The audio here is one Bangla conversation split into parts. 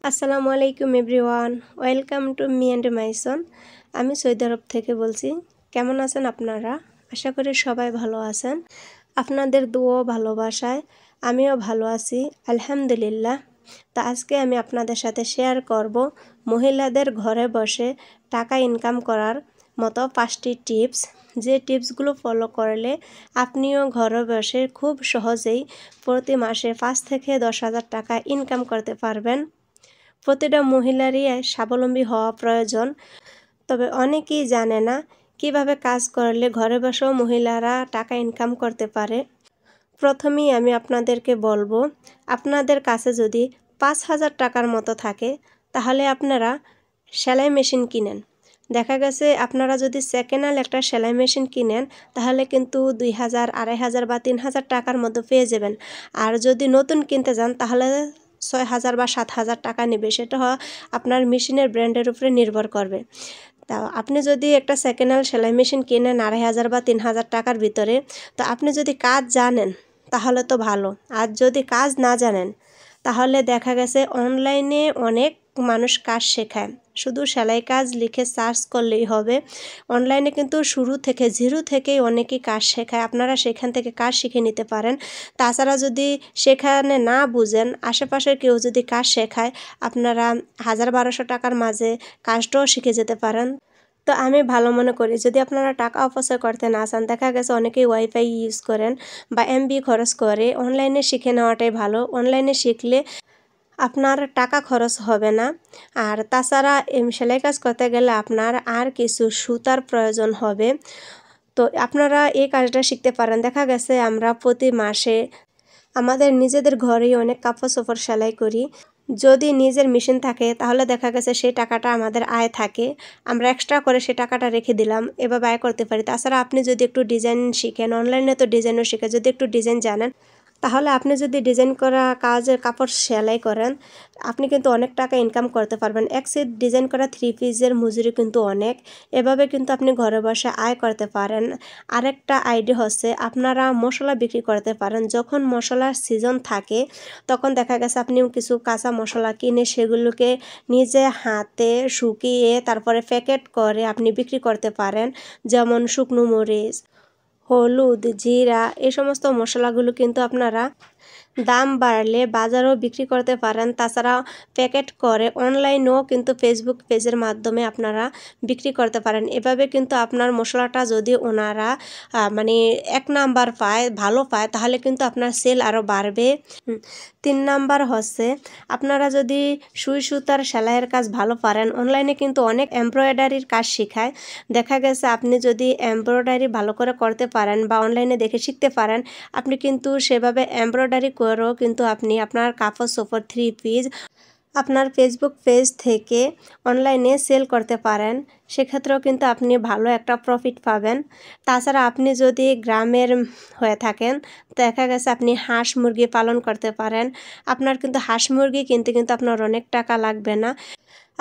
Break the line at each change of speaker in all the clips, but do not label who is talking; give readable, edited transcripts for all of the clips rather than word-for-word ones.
আসসালামু আলাইকুম everyone, welcome to me and my son. আমি সৌদি আরব থেকে বলছি। কেমন আছেন আপনারা? আশা করি সবাই ভালো আছেন। আপনাদের দোয়া ভালোবাসায় আমিও ভালো আছি, আলহামদুলিল্লাহ। তো আজকে আমি আপনাদের সাথে শেয়ার করব মহিলাদের ঘরে বসে টাকা ইনকাম করার মতো 5টি টিপস, যে টিপসগুলো ফলো করলে আপনিও ঘরে বসে খুব সহজেই প্রতি মাসে 5 থেকে 10,000 টাকা ইনকাম করতে পারবেন। প্রতিটা মহিলারই স্বাবলম্বী হওয়া প্রয়োজন, তবে অনেকেই জানে না কিভাবে কাজ করলে ঘরে বসেও মহিলারা টাকা ইনকাম করতে পারে। প্রথমেই আমি আপনাদেরকে বলবো, আপনাদের কাছে যদি 5,000 টাকার মতো থাকে তাহলে আপনারা সেলাই মেশিন কিনেন। দেখা গেছে আপনারা যদি সেকেন্ড হ্যান্ড একটা সেলাই মেশিন কিনেন তাহলে কিন্তু 2,000, 2,500 বা 3,000 টাকার মতো পেয়ে যাবেন। আর যদি নতুন কিনতে যান তাহলে 6,000 বা 7,000 টাকা নেবে। সেটা আপনার মেশিনের ব্র্যান্ডের উপরে নির্ভর করবে। তা আপনি যদি একটা সেকেন্ড হ্যান্ড সেলাই মেশিন কিনেন 2,500 বা 3,000 টাকার ভিতরে, তো আপনি যদি কাজ জানেন তাহলে তো ভালো। আর যদি কাজ না জানেন তাহলে দেখা গেছে অনলাইনে অনেক মানুষ কাজ শেখায়, শুধু সেলাই কাজ লিখে সার্চ করলেই হবে। অনলাইনে কিন্তু শুরু থেকে জিরো থেকেই অনেকেই কাজ শেখায়, আপনারা সেখান থেকে কাজ শিখে নিতে পারেন। তাছাড়া যদি সেখানে না বুঝেন, আশেপাশের কেউ যদি কাজ শেখায়, আপনারা 1,000-1,200 টাকার মাঝে কাজটাও শিখে যেতে পারেন। তো আমি ভালো মনে করি যদি আপনারা টাকা অপচয় করতে না চান, দেখা গেছে অনেকেই ওয়াইফাই ইউজ করেন বা এমবি খরচ করে, অনলাইনে শিখে নেওয়াটাই ভালো। অনলাইনে শিখলে আপনার টাকা খরচ হবে না। আর তাছাড়া সেলাই কাজ করতে গেলে আপনার আর কিছু সুতার প্রয়োজন হবে। তো আপনারা এই কাজটা শিখতে পারেন। দেখা গেছে আমরা প্রতি মাসে আমাদের নিজেদের ঘরেই অনেক কাপড় চোপড় সেলাই করি। যদি নিজের মেশিন থাকে তাহলে দেখা গেছে সেই টাকাটা আমাদের আয় থাকে, আমরা এক্সট্রা করে সেই টাকাটা রেখে দিলাম, এভাবে আয় করতে পারি। তাছাড়া আপনি যদি একটু ডিজাইন শিখেন, অনলাইনে তো ডিজাইনও শিখে, যদি একটু ডিজাইন জানেন তাহলে আপনি যদি ডিজাইন করা কাজের কাপড় সেলাই করেন আপনি কিন্তু অনেক টাকা ইনকাম করতে পারবেন। এক সেট ডিজাইন করা 3 পিসের মজুরি কিন্তু অনেক। এভাবে কিন্তু আপনি ঘরে বসে আয় করতে পারেন। আরেকটা আইডিয়া হচ্ছে আপনারা মশলা বিক্রি করতে পারেন। যখন মশলার সিজন থাকে তখন দেখা গেছে আপনি কিছু কাঁচা মশলা কিনে সেগুলোকে নিজে হাতে শুকিয়ে তারপরে প্যাকেট করে আপনি বিক্রি করতে পারেন। যেমন শুকনো মরিচ, হলুদ, জিরা, এই সমস্ত মশলাগুলো কিন্তু আপনারা দাম বাড়লে বাজারেও বিক্রি করতে পারেন। তাছাড়া প্যাকেট করে অনলাইনেও কিন্তু ফেসবুক পেজের মাধ্যমে আপনারা বিক্রি করতে পারেন। এভাবে কিন্তু আপনার মশলাটা যদি ওনারা মানে 1 নাম্বার পায়, ভালো পায়, তাহলে কিন্তু আপনার সেল আরও বাড়বে। 3 নাম্বার হচ্ছে আপনারা যদি সুই সুতার সেলাইয়ের কাজ ভালো পারেন, অনলাইনে কিন্তু অনেক এমব্রয়ডারির কাজ শেখায়। দেখা গেছে আপনি যদি এমব্রয়ডারি ভালো করে করতে পারেন বা অনলাইনে দেখে শিখতে পারেন, আপনি কিন্তু সেভাবে এমব্রয়ডারি করেও কিন্তু আপনি আপনার কাপড় চোপড় 3 পিস আপনার ফেসবুক পেজ থেকে অনলাইনে সেল করতে পারেন। সেক্ষেত্রেও কিন্তু আপনি ভালো একটা প্রফিট পাবেন। তাছাড়া আপনি যদি গ্রামের হয়ে থাকেন দেখা গেছে আপনি হাঁস মুরগি পালন করতে পারেন। আপনার কিন্তু হাঁস মুরগি কিনতে কিন্তু আপনার অনেক টাকা লাগবে না।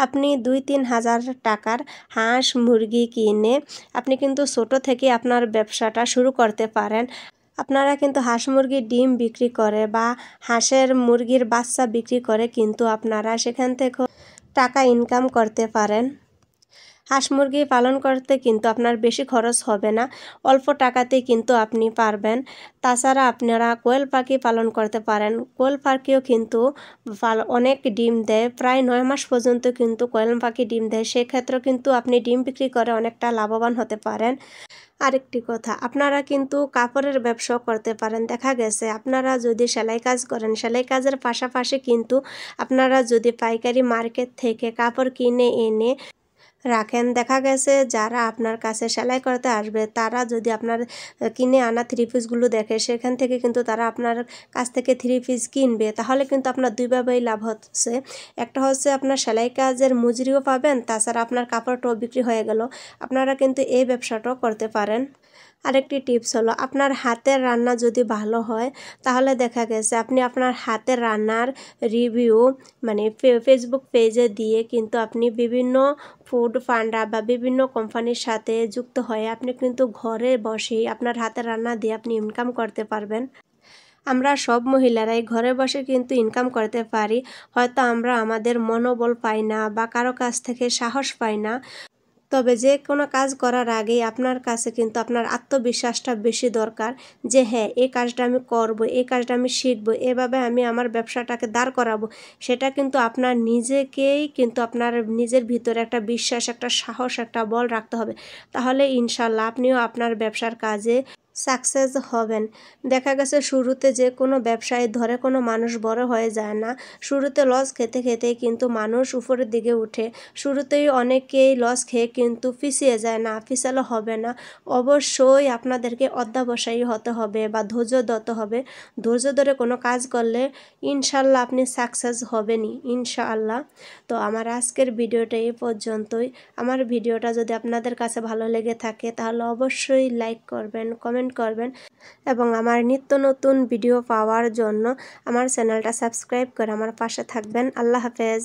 আপনি 2-3 হাজার টাকার হাঁস মুরগি কিনে আপনি কিন্তু ছোট থেকে আপনার ব্যবসাটা শুরু করতে পারেন। আপনারা কিন্তু হাঁস মুরগির ডিম বিক্রি করে বা হাঁসের মুরগির বাচ্চা বিক্রি করে কিন্তু আপনারা সেখান থেকেও টাকা ইনকাম করতে পারেন। হাঁস মুরগি পালন করতে কিন্তু আপনার বেশি খরচ হবে না, অল্প টাকাতেই কিন্তু আপনি পারবেন। তাছাড়া আপনারা কোয়েল পাখি পালন করতে পারেন। কোয়েল পাখিও কিন্তু অনেক ডিম দেয়, প্রায় 9 মাস পর্যন্ত কিন্তু কোয়েল পাখি ডিম দেয়। সেক্ষেত্রেও কিন্তু আপনি ডিম বিক্রি করে অনেকটা লাভবান হতে পারেন। আরেকটি কথা, আপনারা কিন্তু কাপড়ের ব্যবসাও করতে পারেন। দেখা গেছে আপনারা যদি সেলাই কাজ করেন, সেলাই কাজের পাশাপাশি কিন্তু আপনারা যদি পাইকারি মার্কেট থেকে কাপড় কিনে এনে রাখেন, দেখা গেছে যারা আপনার কাছে সেলাই করতে আসবে তারা যদি আপনার কিনে আনা 3 পিসগুলো দেখে, সেখান থেকে কিন্তু তারা আপনার কাছ থেকে 3 পিস কিনবে। তাহলে কিন্তু আপনার দুইভাবেই লাভ হচ্ছে। একটা হচ্ছে আপনার সেলাই কাজের মজুরিও পাবেন, তাছাড়া আপনার কাপড়টাও বিক্রি হয়ে গেল। আপনারা কিন্তু এই ব্যবসাটাও করতে পারেন। আরেকটি টিপস হলো আপনার হাতের রান্না যদি ভালো হয় তাহলে দেখা গেছে আপনি আপনার হাতের রান্নার রিভিউ মানে ফেসবুক পেজে দিয়ে কিন্তু আপনি বিভিন্ন ফুড পান্ডা বা বিভিন্ন কোম্পানির সাথে যুক্ত হয়ে আপনি কিন্তু ঘরে বসেই আপনার হাতের রান্না দিয়ে আপনি ইনকাম করতে পারবেন। আমরা সব মহিলারাই ঘরে বসে কিন্তু ইনকাম করতে পারি। হয়তো আমরা আমাদের মনোবল পাই না বা কারো কাছ থেকে সাহস পাই না, তবে যে কোনো কাজ করার আগেই আপনার কাছে কিন্তু আপনার আত্মবিশ্বাসটা বেশি দরকার যে হ্যাঁ, এই কাজটা আমি করব, এই কাজটা আমি শিখব, এভাবে আমি আমার ব্যবসাটাকে দাঁড় করাবো। সেটা কিন্তু আপনার নিজেকেই কিন্তু আপনার নিজের ভিতরে একটা বিশ্বাস, একটা সাহস, একটা বল রাখতে হবে। তাহলে ইনশাল্লাহ আপনিও আপনার ব্যবসার কাজে সাকসেস হবেন। দেখা গেছে শুরুতে যে কোনো ব্যবসায় ধরে কোনো মানুষ বড় হয়ে যায় না। শুরুতে লস খেতে খেতেই কিন্তু মানুষ উপরের দিকে উঠে। শুরুতেই অনেকেই লস খেয়ে কিন্তু পিছিয়ে যায় না, পিছালে হবে না। অবশ্যই আপনাদেরকে অধ্যবসায়ী হতে হবে বা ধৈর্য ধরতে হবে। ধৈর্য ধরে কোনো কাজ করলে ইনশাল্লাহ আপনি সাকসেস হবেনই, ইনশাআল্লাহ। তো আমার আজকের ভিডিওটা এই পর্যন্তই। আমার ভিডিওটা যদি আপনাদের কাছে ভালো লেগে থাকে তাহলে অবশ্যই লাইক করবেন, কমেন্ট করবেন এবং আমার নিত্য নতুন ভিডিও পাওয়ার জন্য আমার চ্যানেলটা সাবস্ক্রাইব করে আমার পাশে থাকবেন। আল্লাহ হাফেজ।